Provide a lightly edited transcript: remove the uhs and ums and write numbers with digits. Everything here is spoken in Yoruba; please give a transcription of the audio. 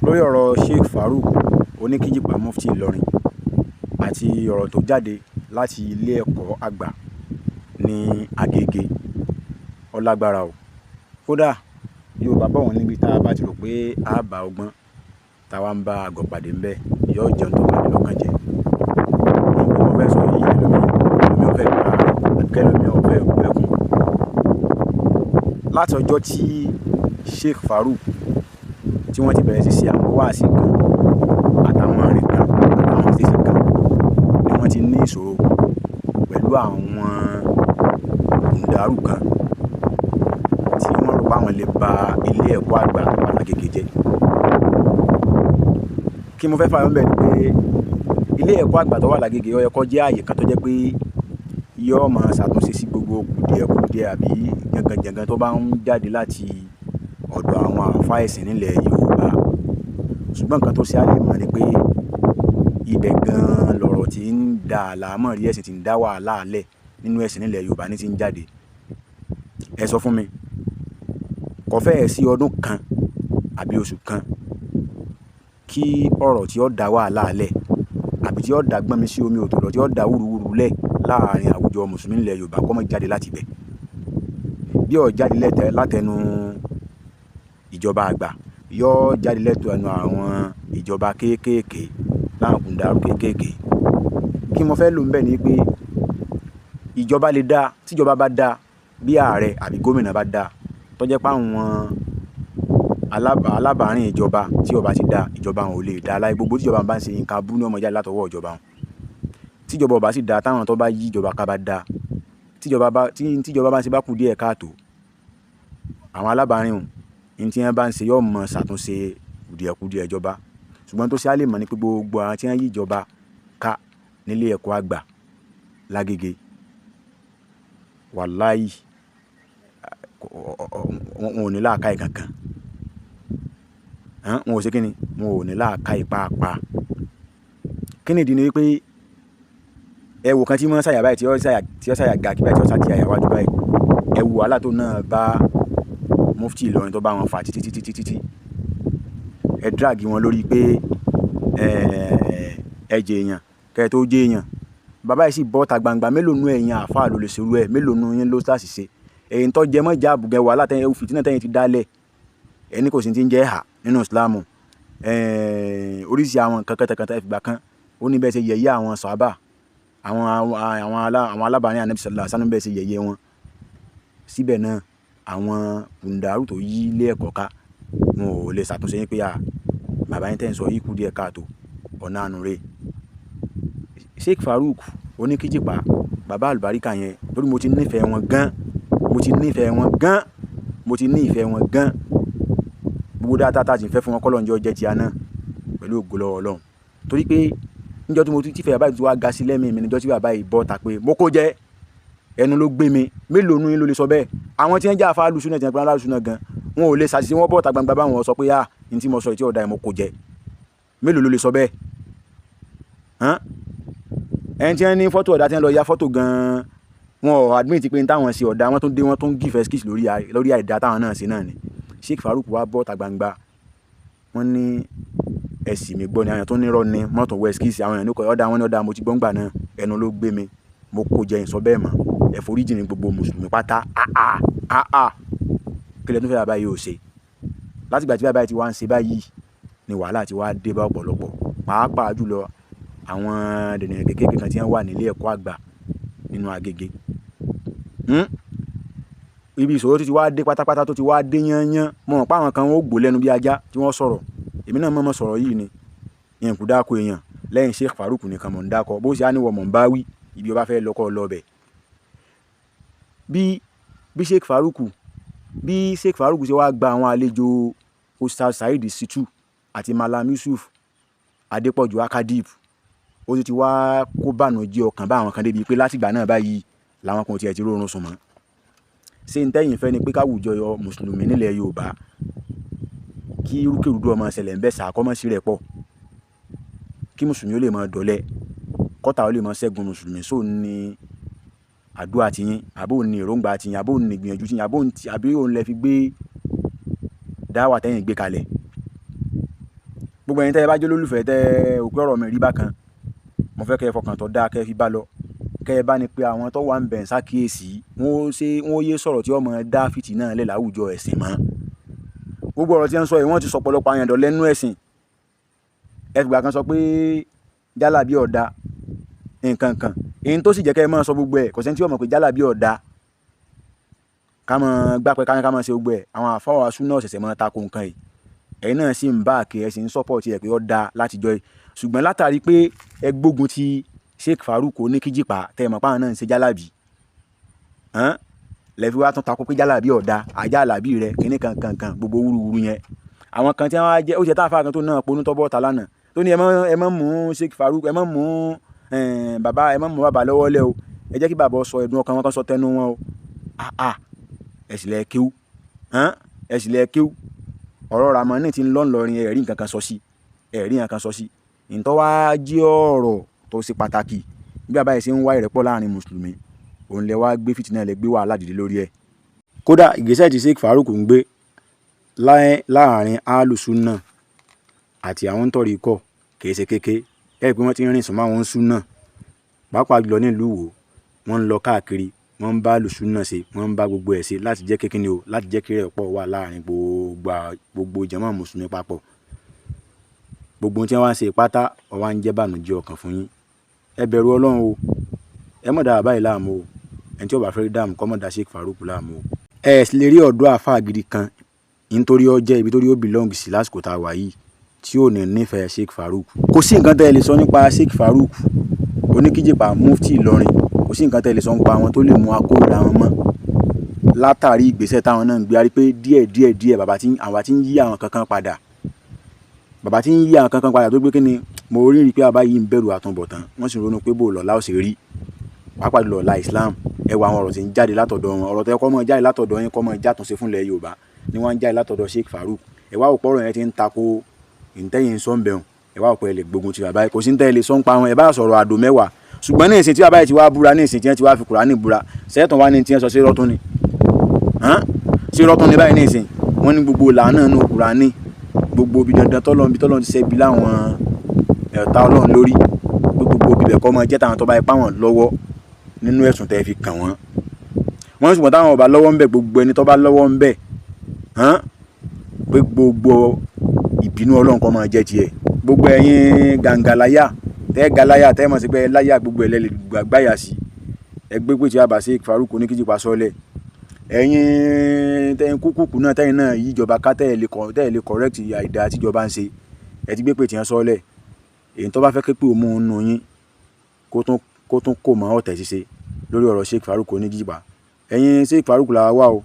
lórí ọ̀rọ̀ Sheikh Farouk Oníkíjìpá Mufti Ìlọrin àti ọ̀rọ̀ tó jáde láti ilé ẹ̀kọ́ àgbà ní Agége ó lágbára o. Kódà Yorùbá bọ̀ wọ́n níbi tá a bá ti rò pé a bá ọgbọ́n táwa ń bá àgọ́ pàdé ń bẹ́ yóò jẹun tó bá ní lọ́kàn jẹ. Mo fẹ́ sọ yìí ẹlòmí ọ̀fẹ́ gbà àbíkẹ́lòmí ọ̀fẹ́ ẹkùn. Láti ọjọ́ tí Sheikh Farouk tí wọ́n ti bẹ̀rẹ̀ sí ṣe àwọn wáàsí kan àtàwọn àrìn kan àtàwọn ìṣesí kan ni wọ́n ti ní ìṣòro pẹ̀lú àwọn gùndàrú kan tí wọ́n rò pé àwọn lè ba ilé ẹ̀kọ́ àgbà Agége jẹ́. Kí mo fẹ́ fààyàn bẹ̀ ni pé ilé ẹ̀kọ́ àgbà tó wà l'Agége ó yẹ kó jẹ́ àyè kan tó jẹ́ pé yóò máa ṣàtúnṣe sí gbogbo kùdìẹ̀kudiẹ àbí jàngànjàngàn tó bá ń jáde láti ọ̀dọ̀ àwọn àfáà ẹ̀sìn nílẹ̀ Yorùbá. Ṣùgbọ́n nǹkan tó ṣe á lè mọ̀ ni pé ibẹ̀ gan-an lọ̀rọ̀ tí ń da àlámọ̀rí ẹ̀sìn tí ń dá wàhálà lẹ̀ nínú ẹ̀sìn nílẹ̀ Yorùbá ní ti ń jáde. Ẹ sọ fún mi, kò fẹ́ẹ̀ sí ọdún kan àbí oṣù kan kí ọ̀rọ̀ tí ó da wàhálà lẹ̀ àbí tí ó da gbọ́nmi sí omi òtò lọ tí ó da wúruwúru lẹ̀ láàrin àwùjọ mùsùlùmí nílẹ̀ Yorùbá kó má jáde láti ibẹ̀. Bí ó jáde látẹnu ìjọba àgbà yóò jáde látẹnu àwọn ìjọba kéékèèké láwọn gùndàrú kéékèèké. Kí mo fẹ́ lò ń bẹ̀ ni pé ìjọba lè dá tíjọba bá dá bí ààrẹ àbí gómìnà bá dá tó jẹ́ pé àwọn alábàárìn ìjọba tí ó bá ti dá ìjọba wọn ò lè dá láì gbogbo tíjọba bá ń ṣe nǹkan abú ní ó máa jáde látọwọ́ ìjọba wọn. Tíjọba ò bá sì dá táwọn tó bá yí ìjọba ká bá dá tíjọba bá ń ṣe bá kù díẹ̀ káàtó àwọn alábàárìn ní tí wọ́n bá ń ṣe yóò mọ ṣàtúnṣe kùdìẹ̀kudiẹ ìjọba. Ṣùgbọ́n tó ṣe á lè mọ̀ ni pé gbogbo àwọn tí wọ́n yí ìjọba ká nílé ẹ̀kọ́ àgbà l'Agége wàláhì wọn ò ní làákàyè kankan. Wọn ò ṣe kíni wọn ò ní làákàyè pàápàá. Kí ni ìdí ni wípé ẹwù kan tí wọ́n ṣàyà báyìí tí ó ṣàyà ga kí báyìí tí ó ṣàtì àyà wájú báyìí ẹwù wàhálà tó náà bá Mufti Ìlọrin tó bá wọn fà títí ẹ dráàgì wọn lórí pé ẹ jẹ èèyàn kẹ́ tó jẹ èèyàn. Bàbá yìí sì bọ́ta gbangba mélòó nú ẹ̀yin àáfàá ló lè ṣerú ẹ̀ mélòó nú yín ló ṣàṣìṣe èyí tó jẹ mọ́ ìjà àbùgẹ́ wàhálà tẹ́yìn fìtínà tẹ́yìn ti dálẹ̀ ẹni kò sì ti ń jẹ́ ẹ̀hà nínú ìsìlámù. Oríṣi àwọn nǹkan kẹtẹkẹtẹ ìfìgbà kan ó ní bẹ́ẹ̀ ṣe yẹ̀yẹ́ àwọn sàhábà àwọn alábàárìn Ànábì sallallahu alaihi wasallam bẹ́ẹ̀ ṣe yẹ̀yẹ́ wọn. Síbẹ̀ náà àwọn gùndàrú tó yí ilé ẹ̀kọ́ ká wọn ò lè ṣàtúnṣe yín pé bàbá yín tẹ́ ń sọ yìí kù díẹ̀ káàtó ọ̀nà àánú rẹ̀. Sheikh Farouk Oníkíjìpá bàbá àlùbáríkà yẹn lórí mo ti nífẹ̀ẹ́ wọn gan gbogbo dáadáa tá a ti ń fẹ́ fún wọn kọ́lọ́njọ́ jẹ́ ti àná pẹ̀lú ògo lọ́wọ́ Ọlọ́run. Torí pé níjọ́ tí mo ti fẹ́ bàbá yìí tí wàá ga sí lẹ́mìí mi níjọ́ tí bàbá yìí bọ́ ta pé mo kó jẹ́ ẹnu ló gbé mi mélòó nú yín ló lè sọ bẹ́ẹ̀. Àwọn tí wọ́n jẹ́ àfáà lùsùnà tí wọ́n pẹ́ lálùsùnà gan wọn ò lè ṣàṣìṣe wọn bọ́ ta gbangba báwọn sọ pé ní tí mo sọ ìtí ọ̀dà ẹ̀ mo kó jẹ́ mélòó ló lè sọ bẹ́ẹ̀. Ẹni tí wọ́n ní fọ́tò ọ̀dà tí wọ́n lọ ya fọ́tò gan wọn ò admit pé ní táwọn ṣe ọ̀dà wọn tó ń give excuse lórí àìdá táwọn náà ṣe náà ni. Sheikh Farouk wá bọ́ ta gbangba wọ́n ní ẹ̀sìn mi gbọ́ ni àwọn tó ní rọ́ ni mọ́tò wọ excuse àwọn èèyàn ní kọ́ ọ̀dà wọn ní ọ̀dà mo ti gbọ́ngbà náà ẹnu ló gbé mi mo kó jẹ ìsọ bẹ́ẹ̀ mọ́ ẹ̀foríjì ní gbogbo mùsùlùmí pátá kílẹ̀ tó fẹ́ bàbá yìí ò ṣe. Látìgbà tí bàbá yìí ti wá ń ṣe báyìí ni wàhálà ti wá dé bá ọ̀pọ̀lọpọ̀ pàápàá jùlọ àwọn dènìyàn kékeré kan tí wọ́n wà nílé ẹ̀kọ́ àgbà nínú Agége. Ibi ìṣòro tó ti wá dé pátápátá tó ti wá dé yányán mọ̀ pé àwọn kan ó gbò lẹ́nu bí ajá tí wọ́n sọ̀rọ̀ èmi náà mọ̀ sọ̀rọ̀ yìí ni ìyẹn kò dáko èèyàn lẹ́yìn Sheikh Farouk nìkan mọ̀ ń dákọ̀ bó ṣe á níwọ̀ mọ̀ ń bá wí ibi ọba fẹ́ lọ́kọ́ lọ́bẹ̀. Bí Sheikh Farouk ṣe wá gba àwọn àlejò Ustaz Saheed Shittu àti Malam Yusuf Adépọ̀jù Akadib ó ti wá kó bànújẹ́ ọkàn bá àwọn kan débi pé látìgbà náà báyìí làwọn kan tiẹ̀ ti rórun sùn mọ́. Ṣé ń tẹ́yìn fẹ́ ni pé káwùjọ mùsùlùmí nílẹ̀ Yorùbá kí irúkèrúdú ọmọ ṣẹlẹ̀ ń bẹ́ sàkọ́mọ́sí rẹ̀ pọ̀ kí mùsùlùmí ó lè máa dọ̀lẹ́ kọ́tà ó lè máa ṣẹ́gun mùsùlùmí sóò ní àdúrà tiyín àbó ní èròǹgbà tiyín àbó ní ìgbìyànjú tiyín àbí òun lẹ fi gbé dáwà tẹ́yìn gbé kalẹ̀. gbogbo ẹ̀yin tẹ́ ẹ bá jẹ́ olólùfẹ́ tẹ́ òpin ọ̀rọ̀ mi rí bákan mo fẹ́ kẹ́ ẹ fọkàn tó dáa kẹ́ ẹ fi bá lọ kẹ́ ẹ bá ní pé àwọn tó wà ń bẹ̀ ń ṣàkíyèsí wọ́n yé sọ̀rọ̀ tí ọmọ dá fìtínà lẹ̀ láwùjọ ẹ̀sìn mọ́ gbogbo ọ̀rọ̀ tí wọ́n sọ yìí wọ́n ti sọ ọ̀pọ̀lọpọ̀ àyàndọ̀ lẹ́nu ẹ̀sìn ẹgbàá kan sọ pé jálàbí ọ̀dà nǹkan kan èyí tó sì jẹ́ kẹ́ ẹ máa sọ gbogbo ẹ̀ kò sẹ́ni tí ó mọ̀ pé jálàbí ọ̀dà ká mọ̀ gbápẹ́ ká mọ̀ ṣe gbogbo ẹ̀ àwọn àfáwà súnà ọ̀sẹ̀sẹ̀ mọ́ tako nǹkan yìí ẹ̀yin náà sì ń bá àkè ẹ̀ sì ń sọ́pọ̀tì ẹ̀ pé ó da látijọ́ yìí ṣùgbọ́n látàrí pé ẹ gbógun ti Sheikh Farouk Oníkíjìpá tẹ́ ẹ mọ̀ páwọn náà ń ṣe jálàbí lẹ́fi wá tún tako pé jálàbí ọ̀dà àjálàbí rẹ kíní kankan gbogbo wúruwúru yẹn àwọn kan tí wọ́n á jẹ́ ó ṣe táàfà kan tó náà ponú tọ́bọ̀ ta lánàá tó ní ẹ má mú Sheikh Farouk ẹ má mú bàbá lọ́wọ́ lẹ́ o ẹ jẹ́ kí bàbá sọ ẹ̀dùn ọkàn wọn kan sọ tẹnu wọn o ẹ̀sìlẹ̀ kéwú ẹ̀sìlẹ̀ kéwú ọ̀rọ̀ Ramani ti ń lọ́ ńlọrin ẹ̀rí nǹkan kan sọ sí ìtọ́ wá jí ọ̀rọ̀ tó ṣe pàtàkì bí bàbá yìí ṣe ń wá ìrẹ́pọ̀ láàrin mùsùlùmí òun lẹ wá gbé fìtínà lẹ gbé wàhálà dìde lórí ẹ̀ kódà ìgbésẹ̀ tí Sheikh Farouk ń gbé láàrin alùsùnà àti àwọn tọ̀rí ikọ̀ kìí ṣe kéke ẹ̀ pé wọ́n ti ń rìn sùnmọ́ àwọn sùnà pàápàá jùlọ nílùú Ìwó wọ́n ń lọ káàkiri wọ́n ń bá alùsùnà ṣe wọ́n ń bá gbogbo ẹ̀ ṣe láti jẹ́ kékeré o láti jẹ́ kéré ọ̀pọ̀ wà láàrin gbogbo jàmá mùsùlùmí papọ̀ gbogbo tí wọ́n wá ń ṣe pátá ọwá ń jẹ́ bànújẹ́ ọkàn fún yín ẹ bẹ̀rù Ọlọ́run o ẹ mọ̀ dára báyìí láàmú o ẹni tí ó bá fẹ́ dáàmú kọ́ mọ̀ dá Sheikh Farouk láàmú o ẹ sì lè rí ọ̀dọ́ àfáà gidi kan nítorí ó jẹ́ ibi tó rí ó belong sí lásìkò tá a wà yìí tí ò ní nífẹ̀ẹ́ Sheikh Farouk kò sí nǹkan tẹ́ ẹ lè sọ nípa Sheikh Farouk Oníkíjìpá mufti Ìlọrin kò sí nǹkan tẹ́ ẹ lè sọ nípa àwọn tó lè mú akóra wọn mọ́ látàrí ìgbésẹ̀ táwọn náà ń gbé arí pé díẹ̀ bàbá tí ń yí àwọn kankan padà tó gbé kí ni mo rí pé bàbá yìí ń bẹ̀rù àtúnbọ̀tán wọ́n sì ronú pé bò lọ́la ó sì rí pàápàá jùlọ ọ̀la Islam ẹwà àwọn ọ̀rọ̀ tí ń jáde látọ̀dọ̀ wọn ọ̀rọ̀ tó yẹ kọ́ mọ́ jáde látọ̀dọ̀ yín kọ́ mọ́ jàtúnṣe fúnlẹ̀ Yorùbá ni wọ́n ń jáde látọ̀dọ̀ Sheikh Farouk ẹwà òpó ọ̀rọ̀ yẹn ti ń tako ìtẹ́yìn sọ́ńbẹ̀hùn ẹwà òpó ẹ̀ lè gbógun ti bàbá yìí kò sí ń tẹ́ ilé sọ́ńpa wọn ẹ bá sọ̀rọ̀ àdó mẹ́wàá ṣùgbọ́n ní ìsìn tí bàbá yìí ti wá búra ní ìsìn tí wọ́n ti wá fi Kùránì búra sẹ́ẹ̀tàn wá ní tí wọ́n sọ sí rọ́tún ni báyìí ní ìsìn wọ́n ní gbogbo làánà nù Kùránì gbogbo ibi dandan tọ́lọ́n ti ṣẹ́bi láwọn ẹ̀ta Ọlọ́run lórí gbogbo ibi bẹ̀kọ́ mọ́ jẹ́ táwọn tó bá ipá wọn lọ́wọ́ nínú ẹ̀sùn tẹ́ fi kàn wọ́n ṣùgbọ́n táwọn ọba lọ́wọ́ ń bẹ̀ gbogbo ẹni tó bá lọ́wọ́ ń bẹ̀ pé gbogbo ìbínú Ọlọ́run kọ́ máa jẹ́ tiẹ̀ gbogbo ẹ̀yin gàǹgàláyà tẹ́ mọ̀ sí pé láyà gbogbo ẹ̀ lẹ́lẹ̀ gbàgbáyà sí ẹgbẹ́ pé tí a bá Sheikh Farouk Oníkíjìpá sọ́lẹ̀ ẹ̀yin tẹ́yìn kúkúkú náà tẹ́yìn náà yíjọba ká tẹ́ẹ̀ lè correct àìdá tíjọba ń ṣe ẹ ti gbé pé tí wọ́n sọ́lẹ̀ èyí tó bá fẹ́ pé òun nù yín kó tún kò mọ́ ọ̀tẹ̀ ṣíṣe lórí ọ̀rọ̀ Sheikh Farouk Oníkíjìpá ẹ̀yin Sheikh Farouk làwa wà o